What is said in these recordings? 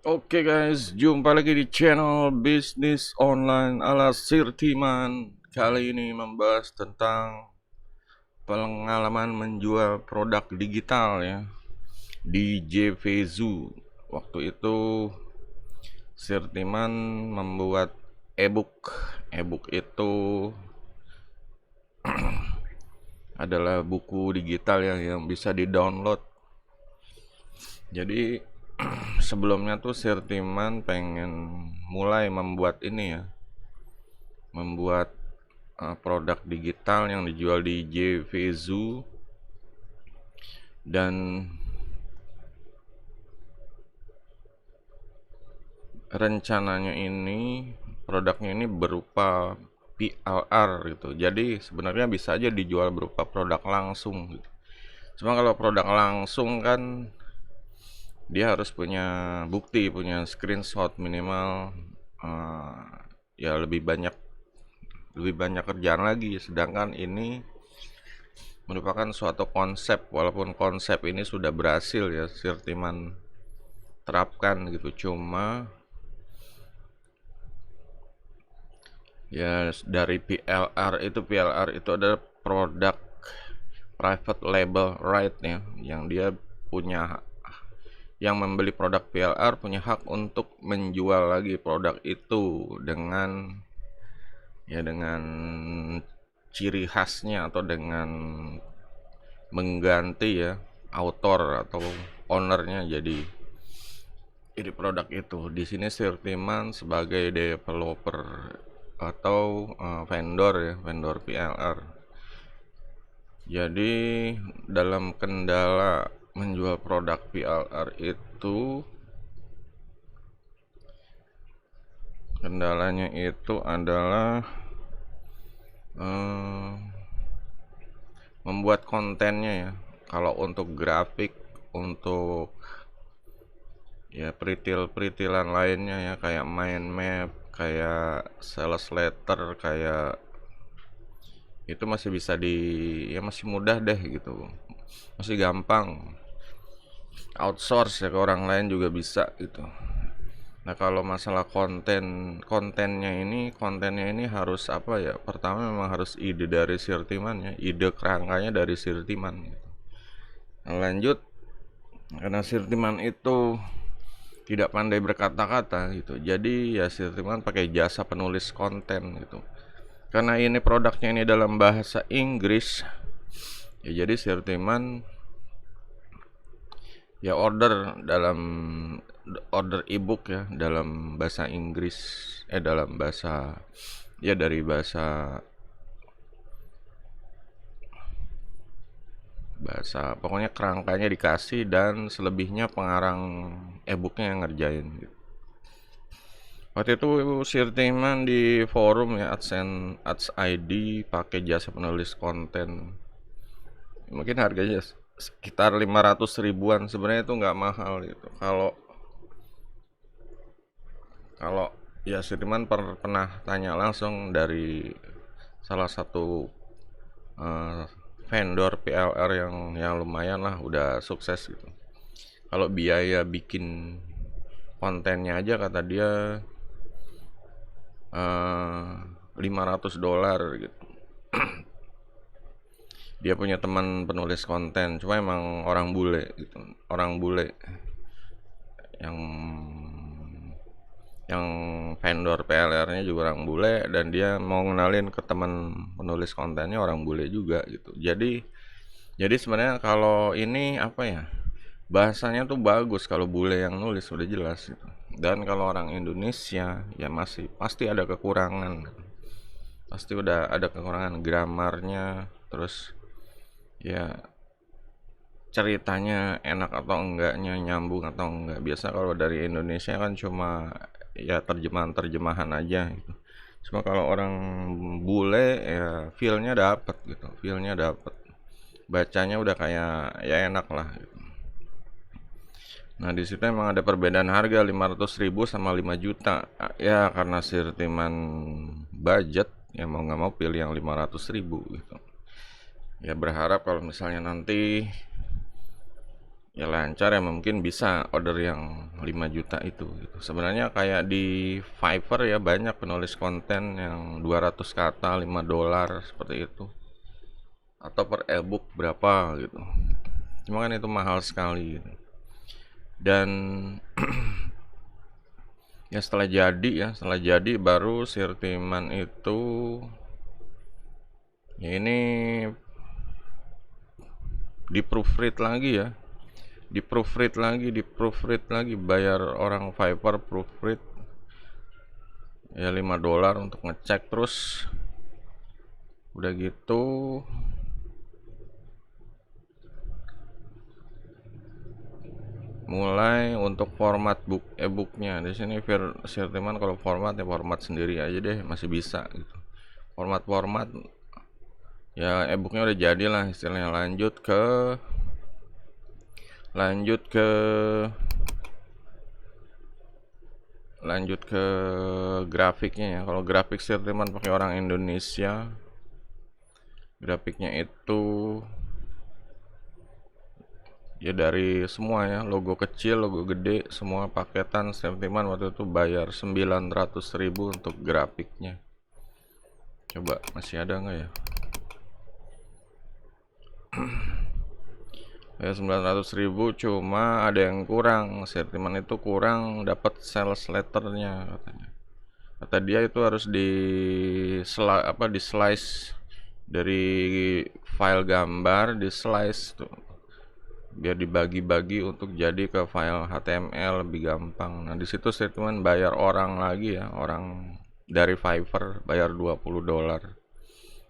Oke guys, jumpa lagi di channel bisnis online ala Sirtiman. Kali ini membahas tentang pengalaman menjual produk digital ya di JVZoo. Waktu itu Sirtiman membuat e-book. E-book itu adalah buku digital yang bisa di-download. Jadi sebelumnya tuh Sirtiman pengen mulai membuat ini ya, membuat produk digital yang dijual di JVZoo, dan rencananya ini produknya ini berupa PLR gitu. Jadi sebenarnya bisa aja dijual berupa produk langsung gitu. Cuma kalau produk langsung kan dia harus punya bukti, punya screenshot minimal, uh, ya lebih banyak kerjaan lagi. Sedangkan ini merupakan suatu konsep, walaupun konsep ini sudah berhasil ya Sirtiman terapkan gitu. Cuma ya dari PLR itu adalah produk private label right ya, yang dia punya, yang membeli produk PLR punya hak untuk menjual lagi produk itu dengan ciri khasnya, atau dengan mengganti ya author atau ownernya jadi produk itu. Di sini Sirtiman sebagai developer atau vendor PLR. Jadi dalam kendala menjual produk PLR itu, kendalanya itu adalah eh, membuat kontennya ya. Kalau untuk grafik, untuk ya peritil-peritilan lainnya ya, kayak mind map, kayak sales letter, kayak itu masih bisa ya masih mudah deh gitu, masih gampang. Outsource ya ke orang lain juga bisa gitu. Nah, kalau masalah kontennya ini harus apa ya, pertama memang harus ide dari Sirtiman ya, ide kerangkanya dari Sirtiman gitu. Nah, lanjut, karena Sirtiman itu tidak pandai berkata-kata gitu, jadi ya Sirtiman pakai jasa penulis konten gitu. Karena ini produknya ini dalam bahasa Inggris ya, jadi Sirtiman ya order ebook ya dalam bahasa Inggris, dalam bahasa, ya dari bahasa bahasa pokoknya kerangkanya dikasih, dan selebihnya pengarang ebooknya yang ngerjain gitu. Waktu itu Sirtiman di forum ya, Ads ID, pakai jasa penulis konten. Mungkin harganya sekitar 500 ribuan. Sebenarnya itu nggak mahal gitu. Kalau kalau ya Sirtiman pernah tanya langsung dari salah satu eh, vendor PLR yang lumayan lah, udah sukses gitu. Kalau biaya bikin kontennya aja kata dia eh, $500 gitu. Dia punya teman penulis konten, cuma emang orang bule gitu, orang bule yang yang vendor PLR-nya juga orang bule, dan dia mau ngenalin ke teman penulis kontennya orang bule juga gitu. Jadi sebenarnya kalau ini apa ya, bahasanya tuh bagus kalau bule yang nulis, udah jelas gitu. Dan kalau orang Indonesia ya masih pasti ada kekurangan, pasti udah ada kekurangan gramarnya, terus ya ceritanya enak atau enggaknya, nyambung atau enggak. Biasa kalau dari Indonesia kan cuma ya terjemahan-terjemahan aja gitu. Cuma kalau orang bule ya feel-nya dapet gitu, feel-nya dapet. Bacanya udah kayak ya enak lah gitu. Nah, di situ emang ada perbedaan harga 500 ribu sama 5 juta. Ya karena Sirtiman budget, ya mau nggak mau pilih yang 500 ribu gitu. Ya berharap kalau misalnya nanti ya lancar ya, mungkin bisa order yang 5 juta itu gitu. Sebenarnya kayak di Fiverr ya, banyak penulis konten yang 200 kata $5 seperti itu, atau per ebook berapa gitu. Cuma kan itu mahal sekali gitu. Dan ya setelah jadi baru Sirtiman itu ya ini di proofread lagi ya, di proofread lagi, bayar orang Fiverr proofread ya $5 untuk ngecek. Terus udah gitu mulai untuk format e-booknya. Di sini Sirtiman kalau format ya format sendiri aja deh, masih bisa gitu. Format ya e-booknya udah jadi lah istilahnya. Lanjut ke grafiknya ya. Kalau grafik Sirtiman pakai orang Indonesia, grafiknya itu ya dari semua ya, logo kecil, logo gede, semua paketan. Sirtiman waktu itu bayar 900.000 untuk grafiknya. Coba masih ada nggak ya? Ya 900.000, cuma ada yang kurang. Sirtiman itu kurang dapat sales letternya katanya. Kata dia itu harus di slice dari file gambar, di slice tuh biar dibagi-bagi untuk jadi ke file HTML lebih gampang. Nah, di situ Sirtiman bayar orang lagi ya, orang dari Fiverr bayar $20.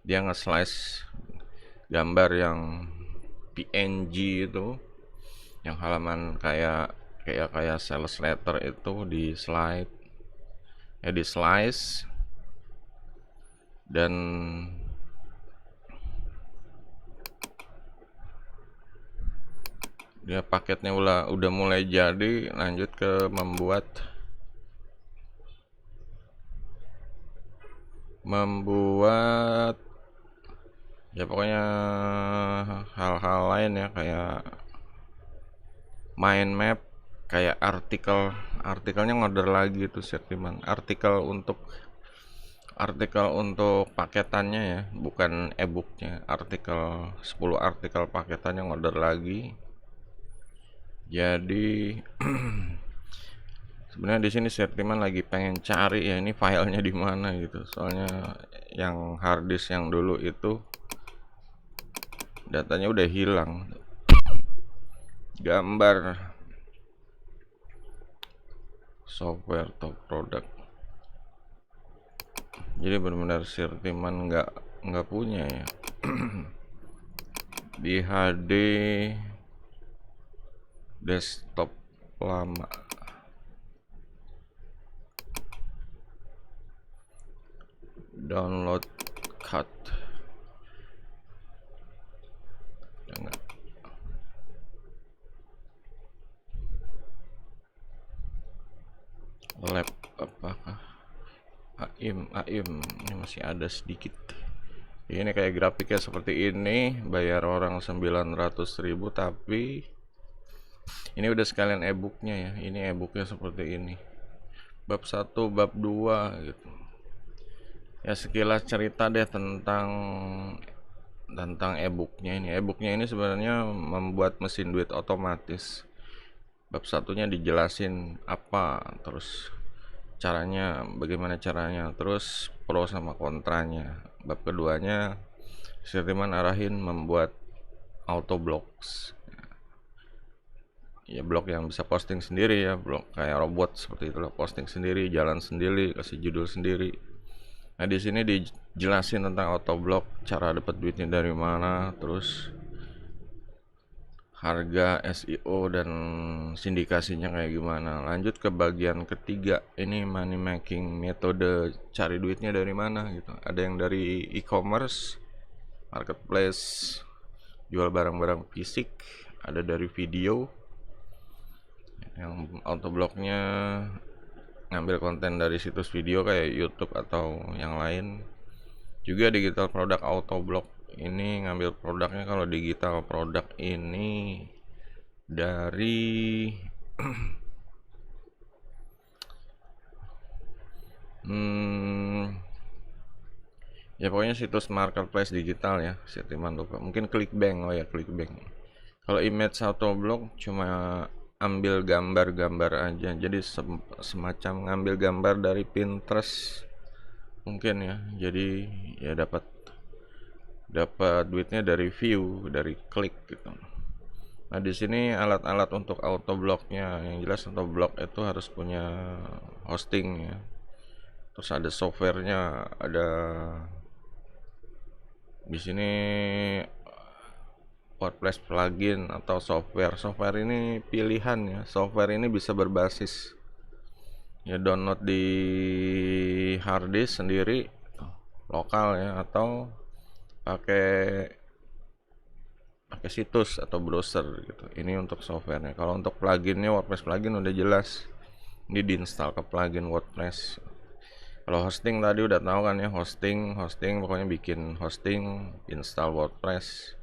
Dia nge-slice gambar yang PNG itu, yang halaman kayak sales letter itu di slice dan dia paketnya udah mulai jadi. Lanjut ke membuat ya pokoknya hal-hal lain ya, kayak mind map, kayak artikelnya ngorder lagi tuh Sirtiman, artikel untuk paketannya ya, bukan e-booknya. 10 artikel paketannya ngorder lagi. Jadi sebenarnya di sini Sirtiman lagi pengen cari ya, ini filenya di mana gitu. Soalnya yang harddisk yang dulu itu datanya udah hilang. Gambar software top product. Jadi benar-benar Sirtiman nggak punya ya. Di HD desktop lama. Download cut. Enggak. Lab apakah? AIM ini masih ada sedikit. Ini kayak grafiknya seperti ini, bayar orang 900.000, tapi ini udah sekalian e-booknya ya. Ini e-booknya seperti ini, bab 1, bab 2 gitu ya. Sekilas cerita deh tentang e-booknya ini. E-booknya ini sebenarnya membuat mesin duit otomatis. Bab satunya dijelasin apa, terus bagaimana caranya, terus pro sama kontranya. Bab keduanya Sirtiman arahin membuat auto blocks ya, blog yang bisa posting sendiri ya, blog kayak robot seperti itulah, posting sendiri, jalan sendiri, kasih judul sendiri. Nah, di sini dijelasin tentang auto blog, cara dapat duitnya dari mana, terus harga SEO dan sindikasinya kayak gimana. Lanjut ke bagian ketiga, ini money making, metode cari duitnya dari mana gitu. Ada yang dari e-commerce, marketplace, jual barang-barang fisik, ada dari video, yang autoblognya ngambil konten dari situs video kayak YouTube atau yang lain. Juga digital product autoblog ini ngambil produknya. Kalau digital product ini dari ya pokoknya situs marketplace digital ya, Sirtiman lupa. Mungkin Clickbank, oh ya Clickbank. Kalau image autoblog cuma ambil gambar-gambar aja, jadi semacam ngambil gambar dari Pinterest mungkin ya. Jadi ya dapat duitnya dari view, dari klik gitu. Nah, di sini alat-alat untuk autoblognya, yang jelas autoblog itu harus punya hosting ya. Terus ada softwarenya, ada di sini WordPress plugin atau software. Software ini pilihan ya. Software ini bisa berbasis ya download di harddisk sendiri lokal ya, atau pakai situs atau browser gitu. Ini untuk softwarenya. Kalau untuk pluginnya, WordPress plugin udah jelas. Ini diinstal ke plugin WordPress. Kalau hosting tadi udah tahu kan ya, hosting pokoknya bikin hosting, install WordPress,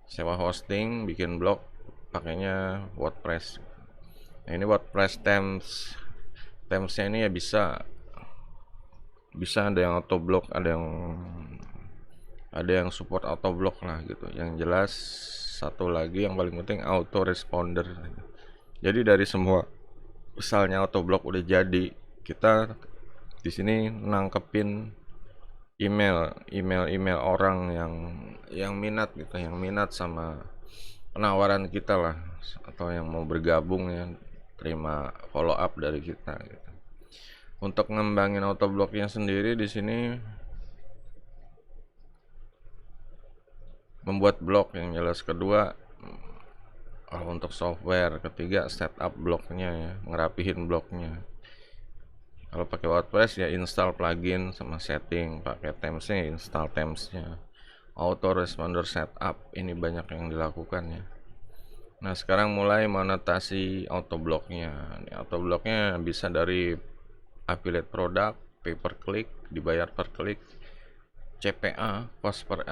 sewa hosting, bikin blog, pakainya WordPress. Nah, ini WordPress Themesnya ini ya bisa ada yang autoblog, ada yang support autoblog lah gitu. Yang jelas satu lagi yang paling penting autoresponder. Jadi dari semua misalnya autoblog udah jadi, kita di sini nangkepin email orang yang minat gitu, yang minat sama penawaran kita lah, atau yang mau bergabung ya, terima follow up dari kita gitu. Untuk ngembangin autoblognya sendiri di sini membuat blog yang jelas, kedua untuk software, ketiga setup blognya ya, ngerapihin blognya. Kalau pakai WordPress ya install plugin sama setting, pakai themesnya ya install themesnya, autoresponder setup, ini banyak yang dilakukan ya. Nah, sekarang mulai monetasi autoblognya. Autoblognya bisa dari affiliate product, pay per click, dibayar per klik, CPA, cost per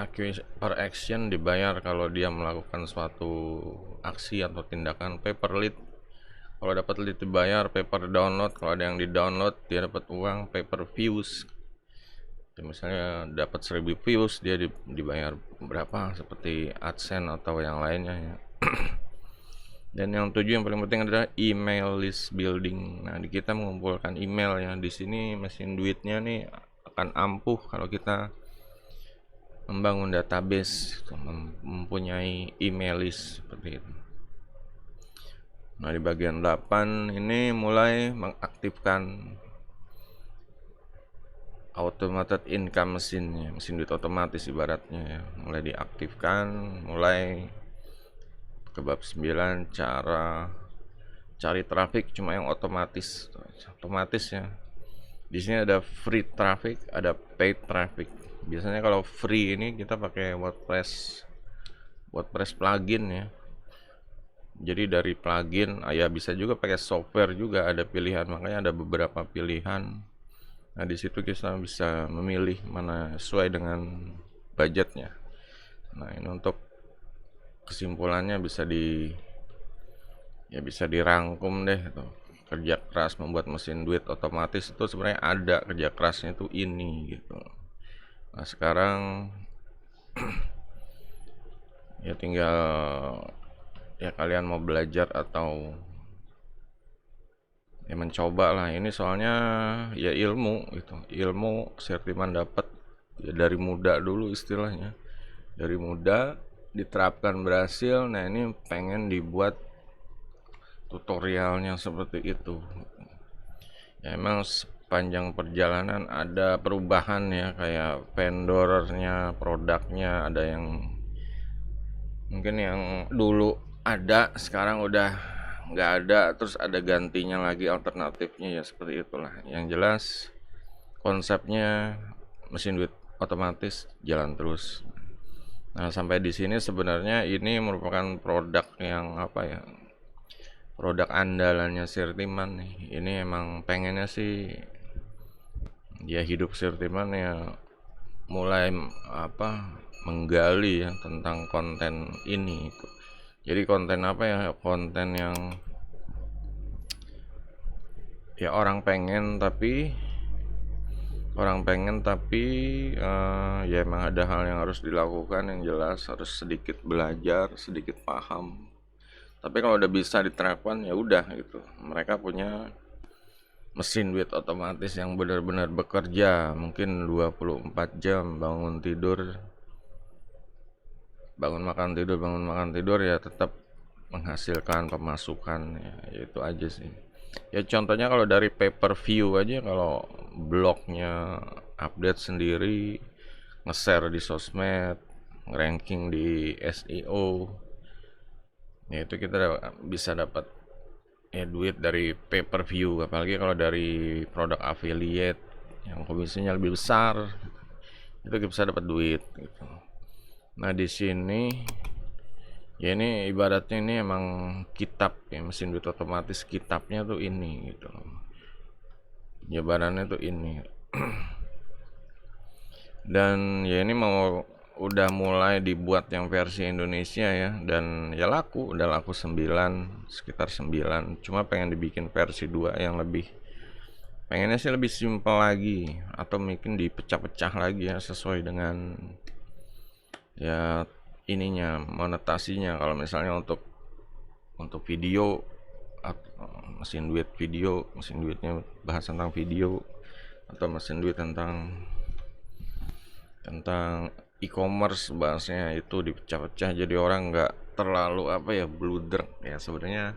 action, dibayar kalau dia melakukan suatu aksi atau tindakan, pay per lead, kalau dapat lead dibayar, pay per download, kalau ada yang di download dia dapat uang, pay per views. Misalnya dapat 1000 views dia dibayar berapa, seperti AdSense atau yang lainnya ya. Dan yang tujuh yang paling penting adalah email list building. Nah, di kita mengumpulkan email ya. Di sini mesin duitnya nih akan ampuh kalau kita membangun database, mempunyai email list seperti itu. Nah, di bagian 8 ini mulai mengaktifkan automated income mesin duit otomatis ibaratnya ya. Mulai diaktifkan, mulai ke bab 9, cara cari traffic cuma yang otomatis ya. Di sini ada free traffic, ada paid traffic. Biasanya kalau free ini kita pakai WordPress plugin ya. Jadi dari plugin ya bisa juga pakai software, juga ada pilihan, makanya ada beberapa pilihan. Nah, di situ kita bisa memilih mana sesuai dengan budgetnya. Nah, ini untuk kesimpulannya bisa dirangkum deh tuh. Kerja keras membuat mesin duit otomatis itu sebenarnya ada kerja kerasnya itu ini gitu. Nah, sekarang ya tinggal ya kalian mau belajar atau ya mencoba lah ini, soalnya ya ilmu Sirtiman dapat ya dari muda dulu, istilahnya dari muda diterapkan berhasil. Nah, ini pengen dibuat tutorialnya seperti itu ya. Emang sepanjang perjalanan ada perubahan ya, kayak vendornya, produknya, ada yang mungkin yang dulu ada sekarang udah nggak ada, terus ada gantinya lagi alternatifnya ya, seperti itulah. Yang jelas konsepnya mesin duit otomatis jalan terus. Nah, sampai di sini sebenarnya ini merupakan produk yang produk andalannya Sirtiman nih. Ini emang pengennya sih ya hidup Sirtiman ya mulai menggali ya tentang konten ini itu. Jadi konten apa ya, konten yang ya orang pengen tapi ya emang ada hal yang harus dilakukan, yang jelas harus sedikit belajar, sedikit paham. Tapi kalau udah bisa diterapkan ya udah gitu. Mereka punya mesin duit otomatis yang benar-benar bekerja mungkin 24 jam, bangun makan tidur ya tetap menghasilkan pemasukan ya, itu aja sih. Ya contohnya kalau dari pay per view aja, kalau blognya update sendiri, nge-share di sosmed, ranking di SEO, ya itu kita bisa dapat ya duit dari pay per view. Apalagi kalau dari produk affiliate yang komisinya lebih besar, itu kita bisa dapat duit gitu. Nah di sini ya ini ibaratnya ini emang kitab ya, mesin duit otomatis kitabnya tuh ini gitu, jabarannya tuh ini. Dan ya ini mau udah mulai dibuat yang versi Indonesia ya, dan ya udah laku sekitar 9, cuma pengen dibikin versi 2 yang pengennya sih lebih simpel lagi, atau mungkin dipecah-pecah lagi ya sesuai dengan ya ininya, monetasinya. Kalau misalnya untuk video, mesin duitnya bahas tentang video, atau mesin duit tentang e-commerce, bahasnya itu dipecah-pecah jadi orang nggak terlalu bluder ya. Sebenarnya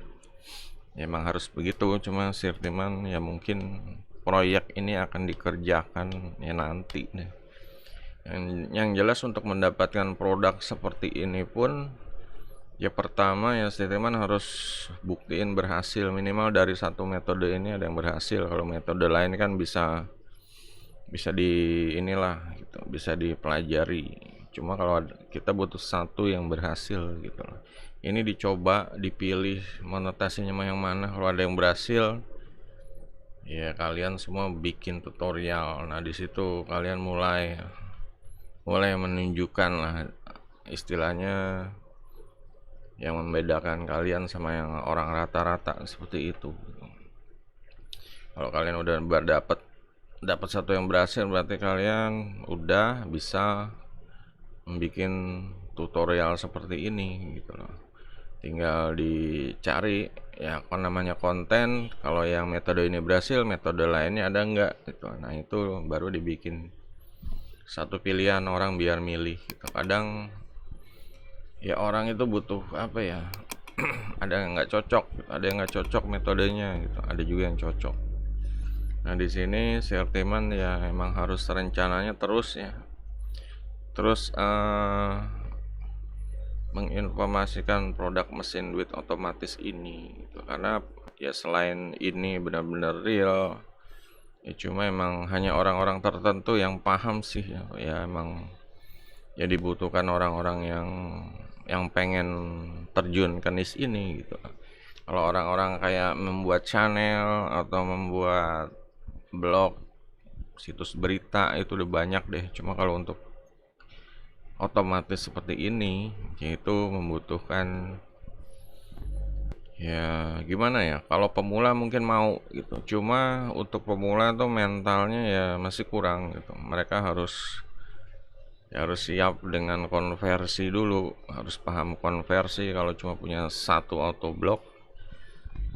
ya emang harus begitu, cuma Sirtiman ya mungkin proyek ini akan dikerjakan ya nanti deh. Yang jelas untuk mendapatkan produk seperti ini pun ya pertama ya Sirtiman harus buktiin berhasil, minimal dari satu metode ini ada yang berhasil. Kalau metode lain kan bisa gitu, bisa dipelajari. Cuma kalau kita butuh satu yang berhasil gitu. Ini dicoba, dipilih monetasinya yang mana. Kalau ada yang berhasil, ya kalian semua bikin tutorial. Nah di situ kalian mulai menunjukkan lah istilahnya yang membedakan kalian sama yang orang rata-rata seperti itu. Kalau kalian udah dapat satu yang berhasil, berarti kalian udah bisa membuat tutorial seperti ini gitu loh. Tinggal dicari ya namanya konten. Kalau yang metode ini berhasil, metode lainnya ada enggak gitu. Nah itu baru dibikin satu pilihan orang biar milih gitu. Kadang ya orang itu butuh ada yang nggak cocok metodenya gitu, ada juga yang cocok. Nah di sini Sirtiman ya emang harus rencananya terus menginformasikan produk mesin duit otomatis ini gitu. Karena ya selain ini benar-benar real ya, cuma emang hanya orang-orang tertentu yang paham sih ya emang ya dibutuhkan orang-orang yang pengen terjun ke niche ini gitu. Kalau orang-orang kayak membuat channel atau membuat blog, situs berita, itu udah banyak deh. Cuma kalau untuk otomatis seperti ini yaitu membutuhkan ya gimana ya, kalau pemula mungkin mau gitu, cuma untuk pemula tuh mentalnya ya masih kurang gitu. Mereka harus siap dengan konversi dulu, harus paham konversi. Kalau cuma punya satu autoblog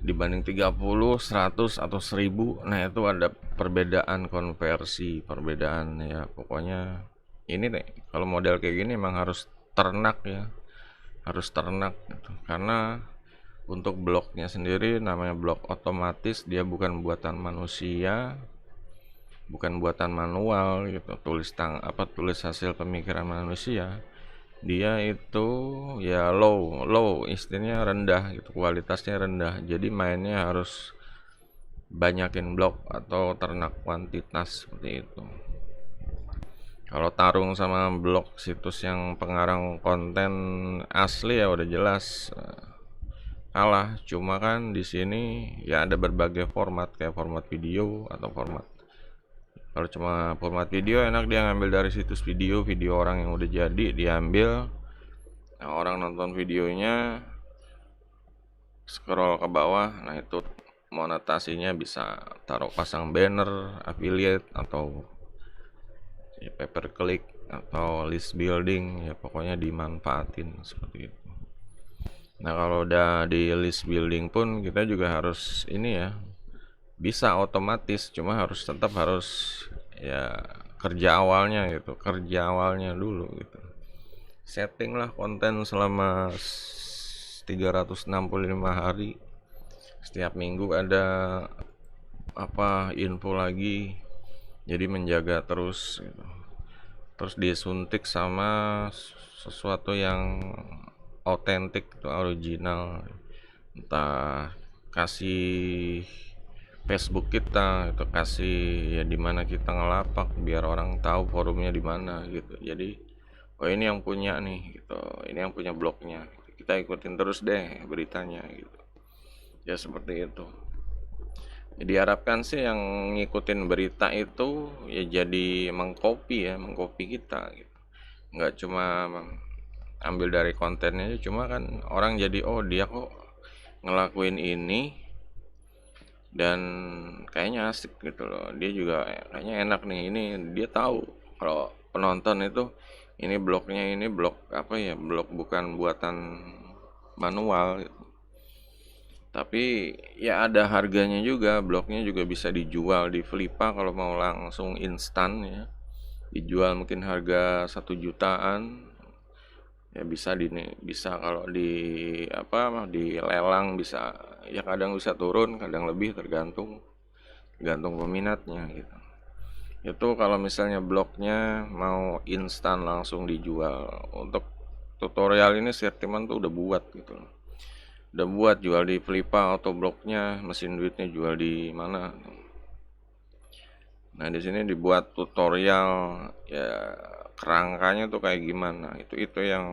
dibanding 30, 100 atau 1000, nah itu ada perbedaan konversi, perbedaan ya. Pokoknya ini deh, kalau model kayak gini emang harus ternak gitu. Karena untuk blognya sendiri namanya blog otomatis, dia bukan buatan manusia, bukan buatan manual gitu, tulis hasil pemikiran manusia. Dia itu ya low istilahnya rendah gitu, kualitasnya rendah. Jadi mainnya harus banyakin blog atau ternak kuantitas seperti itu. Kalau tarung sama blog situs yang pengarang konten asli ya udah jelas kalah. Cuma kan di sini ya ada berbagai format, kayak format video atau kalau cuma format video enak, dia ngambil dari situs video orang yang udah jadi, diambil. Nah, orang nonton videonya scroll ke bawah, nah itu monetasinya bisa taruh pasang banner, affiliate, atau ya pay per click, atau list building, ya pokoknya dimanfaatin seperti itu. Nah kalau udah di list building pun kita juga harus ini ya, bisa otomatis, cuma tetap harus ya kerja awalnya dulu gitu. Setting lah konten selama 365 hari, setiap minggu ada apa info lagi, jadi menjaga terus gitu. Terus disuntik sama sesuatu yang autentik, itu original, entah kasih Facebook kita, itu kasih ya di mana kita ngelapak biar orang tahu forumnya di mana gitu. Jadi oh ini yang punya nih gitu, ini yang punya blognya, kita ikutin terus deh beritanya gitu. Ya seperti itu. Ya, diharapkan sih yang ngikutin berita itu ya jadi mengcopy kita gitu. Nggak cuma ambil dari kontennya, cuma kan orang jadi oh dia kok ngelakuin ini dan kayaknya asik gitu loh. Dia juga kayaknya enak nih, ini dia tahu kalau penonton itu ini blognya, ini blog apa ya, blog bukan buatan manual gitu. Tapi ya ada harganya juga, blognya juga bisa dijual di Flippa kalau mau langsung instan ya, dijual mungkin harga 1 jutaan. Ya bisa kalau di apa di lelang bisa, ya kadang bisa turun kadang lebih, tergantung peminatnya gitu. Itu kalau misalnya blognya mau instan langsung dijual. Untuk tutorial ini Sirtiman tuh udah buat gitu, udah buat jual di Flippa atau blognya, mesin duitnya jual di mana. Nah di sini dibuat tutorial ya, kerangkanya tuh kayak gimana, itu yang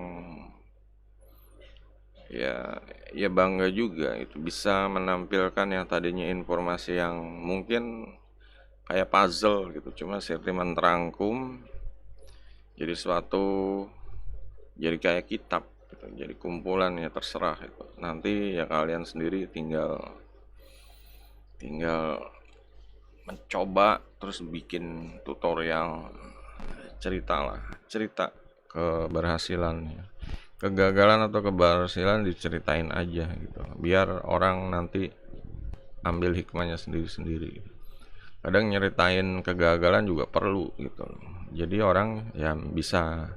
ya bangga juga, itu bisa menampilkan yang tadinya informasi yang mungkin kayak puzzle gitu, cuma Sirtiman terangkum jadi jadi kayak kitab gitu, jadi kumpulan ya, terserah itu. Nanti ya kalian sendiri tinggal mencoba terus bikin tutorial, cerita keberhasilannya, kegagalan atau keberhasilan diceritain aja gitu, biar orang nanti ambil hikmahnya sendiri-sendiri. Kadang nyeritain kegagalan juga perlu gitu, jadi orang ya bisa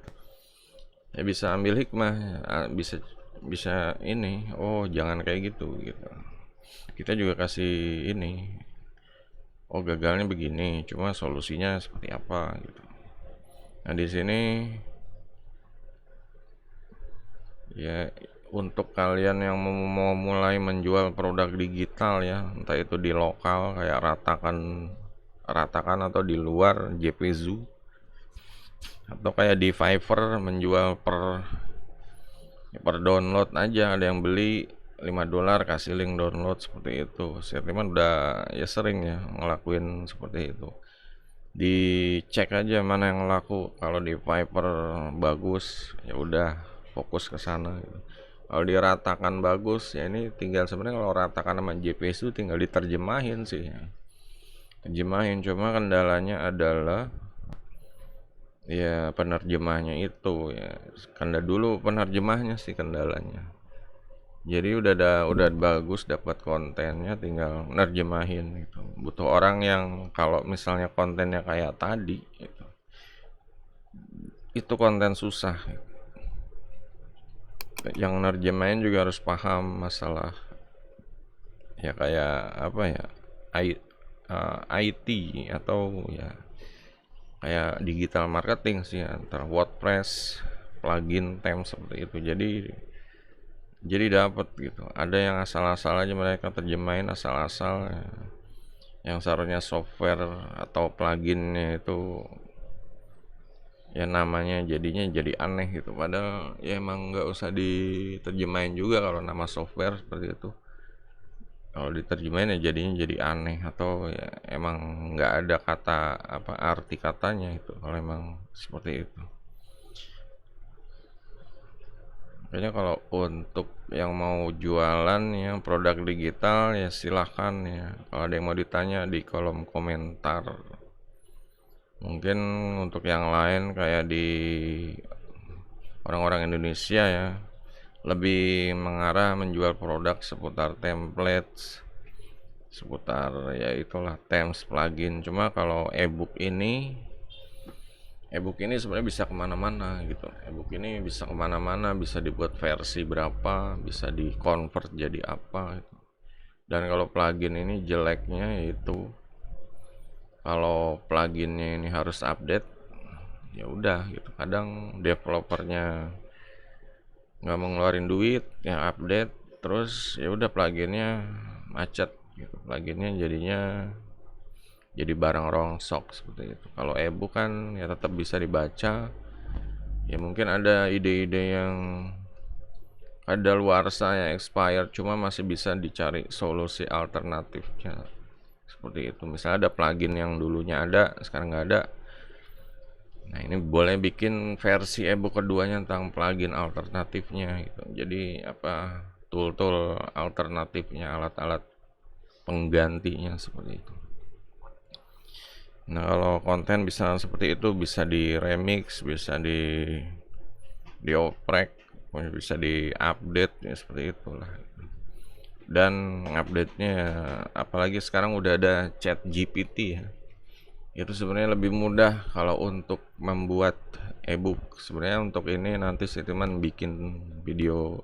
ambil hikmah, bisa bisa ini, oh jangan kayak gitu gitu. Kita juga kasih ini, oh gagalnya begini, cuma solusinya seperti apa gitu. Nah di sini ya untuk kalian yang mau mulai menjual produk digital ya, entah itu di lokal kayak ratakan atau di luar JPZoo, atau kayak di Fiverr menjual per download aja, ada yang beli $5 kasih link download seperti itu. Saya udah ya sering ya ngelakuin seperti itu. Dicek aja mana yang laku, kalau di Fiverr bagus ya udah fokus ke sana gitu. Kalau diratakan bagus ya, ini tinggal sebenarnya kalau ratakan sama JPS itu tinggal diterjemahin sih ya. Terjemahin, cuma kendalanya adalah ya penerjemahnya itu ya. Dulu penerjemahnya sih kendalanya. Jadi udah bagus dapat kontennya, tinggal nerjemahin gitu. Butuh orang yang kalau misalnya kontennya kayak tadi gitu, itu konten susah. Yang nerjemahin juga harus paham masalah ya kayak apa ya, IT atau ya kayak digital marketing sih, antara WordPress, plugin, theme seperti itu. Jadi dapat gitu. Ada yang asal-asal aja mereka terjemahin asal-asal ya. Yang seharusnya software atau pluginnya itu ya namanya jadinya jadi aneh gitu, padahal ya emang nggak usah diterjemahin juga kalau nama software seperti itu. Kalau diterjemahin ya jadinya jadi aneh, atau ya emang nggak ada kata apa arti katanya itu kalau emang seperti itu. Makanya kalau untuk yang mau jualan ya produk digital ya silahkan ya. Kalau ada yang mau ditanya di kolom komentar. Mungkin untuk yang lain kayak di orang-orang Indonesia ya lebih mengarah menjual produk seputar templates, seputar ya itulah themes, plugin. Cuma kalau ebook ini sebenarnya bisa kemana-mana gitu. Ebook ini bisa kemana-mana, bisa dibuat versi berapa, bisa di convert jadi apa gitu. Dan kalau plugin ini jeleknya yaitu kalau pluginnya ini harus update, ya udah gitu. Kadang developernya nggak mau ngeluarin duit yang update, terus ya udah pluginnya macet gitu. Pluginnya jadinya jadi barang rongsok seperti itu. Kalau ebook kan ya tetap bisa dibaca. Ya mungkin ada ide-ide yang ada luarsa yang expired, cuma masih bisa dicari solusi alternatifnya seperti itu. Misalnya ada plugin yang dulunya ada sekarang nggak ada, nah ini boleh bikin versi ebook keduanya tentang plugin alternatifnya gitu. Jadi apa, tool-tool alternatifnya, alat-alat penggantinya seperti itu. Nah kalau konten bisa seperti itu, bisa di remix, bisa dioprek, bisa diupdate ya seperti itulah. Dan update-nya apalagi sekarang udah ada chat GPT ya, itu sebenarnya lebih mudah kalau untuk membuat ebook. Sebenarnya untuk ini nanti Sitiman bikin video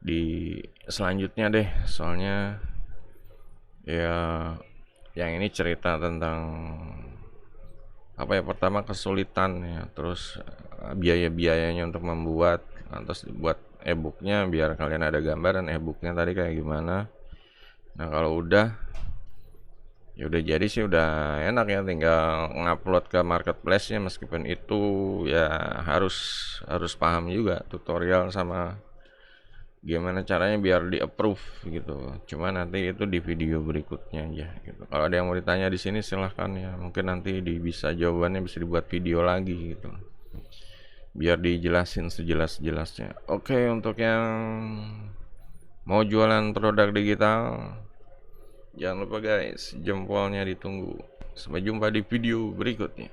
di selanjutnya deh, soalnya ya yang ini cerita tentang apa ya, pertama kesulitan ya, terus biaya-biayanya untuk membuat, terus buat ebooknya biar kalian ada gambaran ebooknya tadi kayak gimana. Nah kalau udah ya udah jadi sih udah enak ya, tinggal ngupload ke marketplace-nya. Meskipun itu ya harus paham juga tutorial sama gimana caranya biar di approve gitu. Cuma nanti itu di video berikutnya aja gitu. Kalau ada yang mau ditanya di sini silahkan ya, mungkin nanti bisa jawabannya bisa dibuat video lagi gitu biar dijelasin sejelas-jelasnya. Oke, untuk yang mau jualan produk digital, jangan lupa guys, jempolnya ditunggu. Sampai jumpa di video berikutnya.